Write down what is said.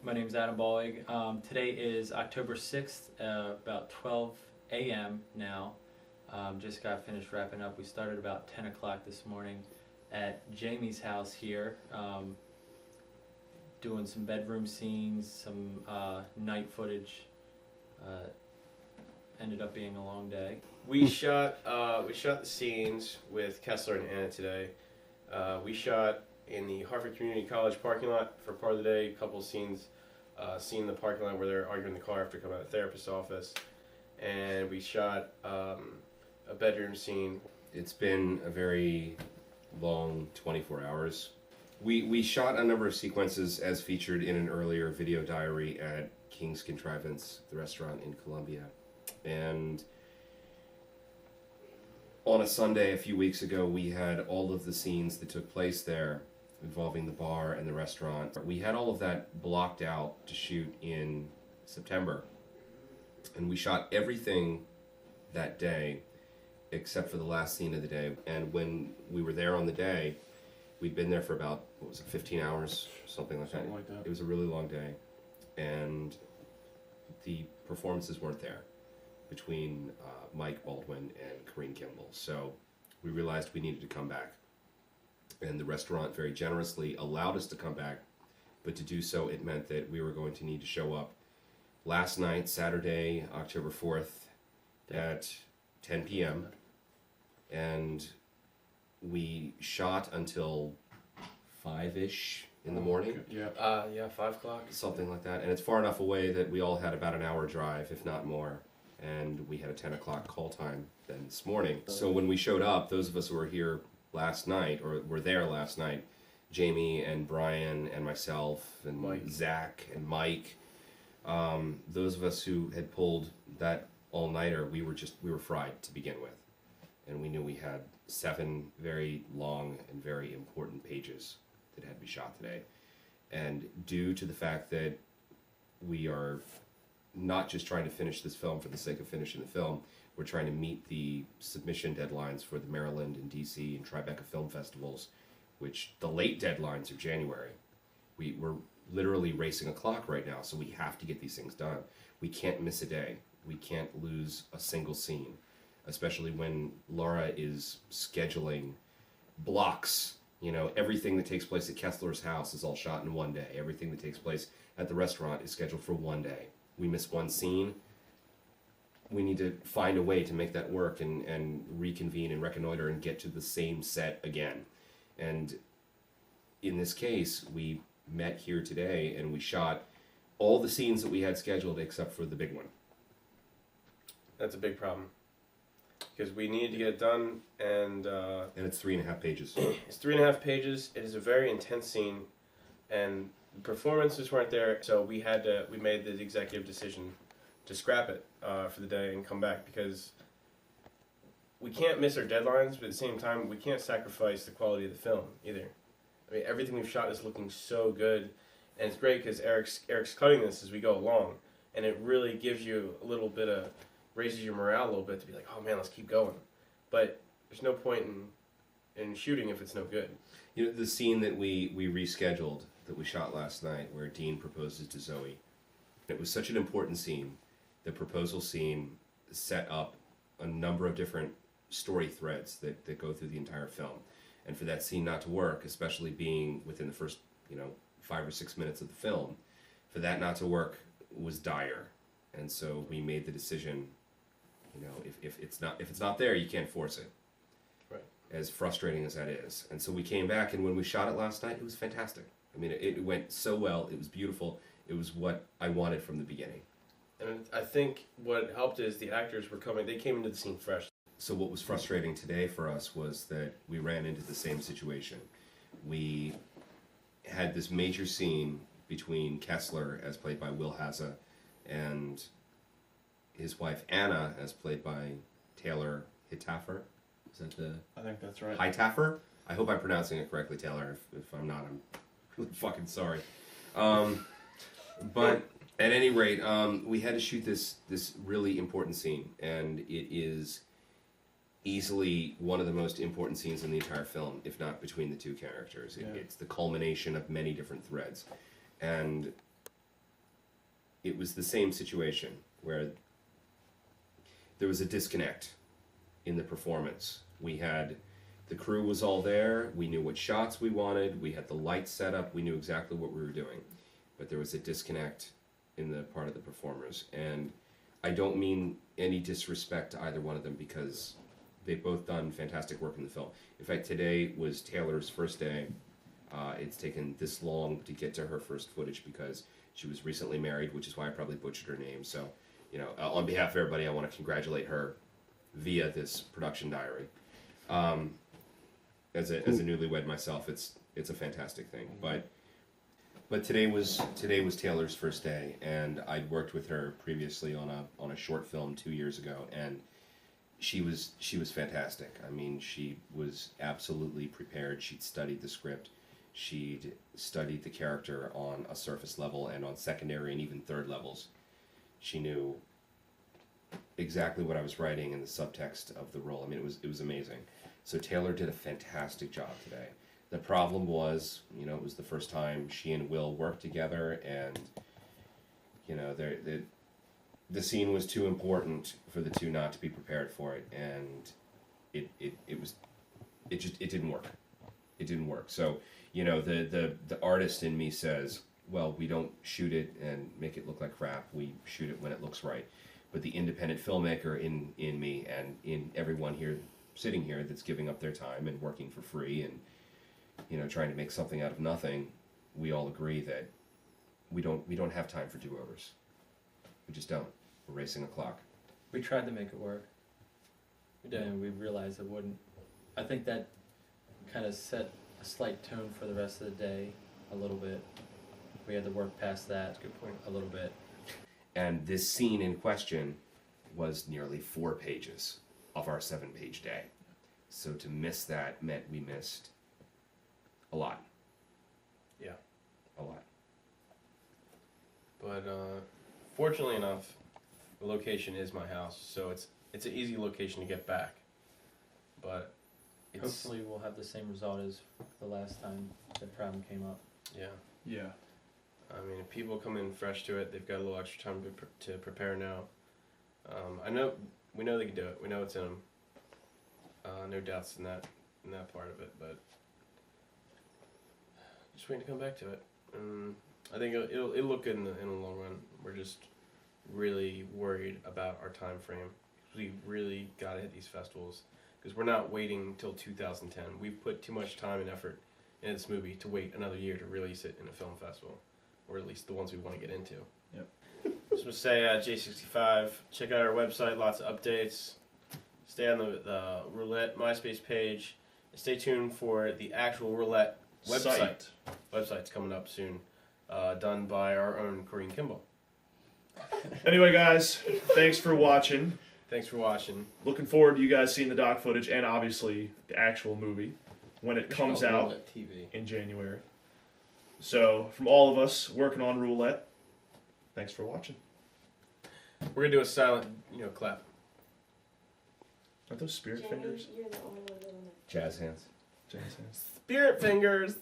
My name is Adam Bollig. Today is October 6th, about 12 a.m. now. Just got finished wrapping up. We started about 10 o'clock this morning at Jamie's house here, doing some bedroom scenes, some night footage. Ended up being a long day. We shot the scenes with Kessler and Anna today. We shot in the Harvard Community College parking lot for part of the day. A couple of scenes, in the parking lot where they're arguing in the car after coming out of the therapist's office, and we shot a bedroom scene. It's been a very long 24 hours. We shot a number of sequences as featured in an earlier video diary at King's Contrivance, the restaurant in Columbia. And on a Sunday a few weeks ago, we had all of the scenes that took place there involving the bar and the restaurant. We had all of that blocked out to shoot in September. And we shot everything that day except for the last scene of the day. And when we were there on the day, we'd been there for about, 15 hours, something like that. It was a really long day. And the performances weren't there between Mike Baldwin and Corinne Kimball. So we realized we needed to come back. And the restaurant very generously allowed us to come back, but to do so it meant that we were going to need to show up last night, Saturday, October 4th, at 10 p.m. And we shot until 5-ish in the morning. Yeah, 5 o'clock. Something like that. And it's far enough away that we all had about an hour drive, if not more. And we had a 10 o'clock call time then this morning. So when we showed up, those of us who were here last night, or were there last night, Jamie and Brian and myself and Mike. Zach and Mike, those of us who had pulled that all-nighter, we were fried to begin with. And we knew we had 7 very long and very important pages that had to be shot today. And due to the fact that we are not just trying to finish this film for the sake of finishing the film, we're trying to meet the submission deadlines for the Maryland and DC and Tribeca film festivals, which the late deadlines are January. We're literally racing a clock right now, so we have to get these things done. We can't miss a day. We can't lose a single scene, especially when Laura is scheduling blocks. You know, everything that takes place at Kessler's house is all shot in one day. Everything that takes place at the restaurant is scheduled for one day. We miss one scene, we need to find a way to make that work and reconvene and reconnoiter and get to the same set again. And in this case, we met here today and we shot all the scenes that we had scheduled except for the big one. That's a big problem because we needed to get it done, and it's 3.5 pages. It's 3.5 pages. It is a very intense scene, and the performances weren't there, so we made the executive decision to scrap it for the day and come back, because we can't miss our deadlines, but at the same time we can't sacrifice the quality of the film either. I mean, everything we've shot is looking so good, and it's great because Eric's cutting this as we go along, and it really gives you a little bit of, raises your morale a little bit to be like, oh man, let's keep going. But there's no point in shooting if it's no good. You know, the scene that we rescheduled, that we shot last night, where Dean proposes to Zoe, it was such an important scene. The proposal scene set up a number of different story threads that go through the entire film. And for that scene not to work, especially being within the first, 5 or 6 minutes of the film, for that not to work was dire. And so we made the decision, if it's not there, you can't force it. Right. As frustrating as that is. And so we came back, and when we shot it last night, it was fantastic. I mean, it went so well. It was beautiful. It was what I wanted from the beginning. And I think what helped is the actors they came into the scene fresh. So what was frustrating today for us was that we ran into the same situation. We had this major scene between Kessler, as played by Will Haza, and his wife Anna, as played by Taylor Hittaffer. Is that the... I think that's right. Hittaffer? I hope I'm pronouncing it correctly, Taylor. If I'm not, I'm really fucking sorry. But at any rate, we had to shoot this really important scene, and it is easily one of the most important scenes in the entire film, if not between the two characters. It's the culmination of many different threads. And it was the same situation where there was a disconnect in the performance. The crew was all there, we knew what shots we wanted, we had the lights set up, we knew exactly what we were doing. But there was a disconnect in the part of the performers. And I don't mean any disrespect to either one of them, because they've both done fantastic work in the film. In fact, today was Taylor's first day. It's taken this long to get to her first footage because she was recently married, which is why I probably butchered her name. So, on behalf of everybody, I want to congratulate her via this production diary. As a newlywed myself, it's a fantastic thing. But today was Taylor's first day, and I'd worked with her previously on a short film 2 years ago, and she was fantastic. I mean, she was absolutely prepared. She'd studied the script. She'd studied the character on a surface level and on secondary and even third levels. She knew exactly what I was writing and the subtext of the role. I mean, it was amazing. So Taylor did a fantastic job today. The problem was, it was the first time she and Will worked together, and the scene was too important for the two not to be prepared for it, and it didn't work. It didn't work. So the artist in me says, well, we don't shoot it and make it look like crap. We shoot it when it looks right. But the independent filmmaker in me and in everyone here sitting here that's giving up their time and working for free and trying to make something out of nothing, we all agree that we don't have time for do-overs. We just don't. We're racing a clock. We tried to make it work. We did, and we realized it wouldn't. I think that kind of set a slight tone for the rest of the day a little bit. We had to work past that. Good point. A little bit. And this scene in question was nearly 4 pages of our 7-page day. So to miss that meant we missed a lot. Yeah. A lot. But fortunately enough, the location is my house, so it's an easy location to get back. But hopefully we'll have the same result as the last time the problem came up. Yeah. Yeah. I mean, if people come in fresh to it, they've got a little extra time to prepare now. We know they can do it. We know it's in them. No doubts in that part of it, but just waiting to come back to it. I think it'll look good in the long run. We're just really worried about our time frame. We really got to hit these festivals because we're not waiting until 2010. We've put too much time and effort in this movie to wait another year to release it in a film festival, or at least the ones we want to get into. Yep. Just want to say J65. Check out our website. Lots of updates. Stay on the Roulette MySpace page. Stay tuned for the actual Roulette website. Website's coming up soon. Done by our own Corinne Kimball. Anyway, guys, thanks for watching. Thanks for watching. Looking forward to you guys seeing the doc footage and obviously the actual movie when it comes out Roulette TV. in January. So, from all of us working on Roulette, thanks for watching. We're gonna do a silent, clap. Are those spirit Jenny, fingers? you're the only one doing it. Jazz hands. Jazz hands. Spirit fingers.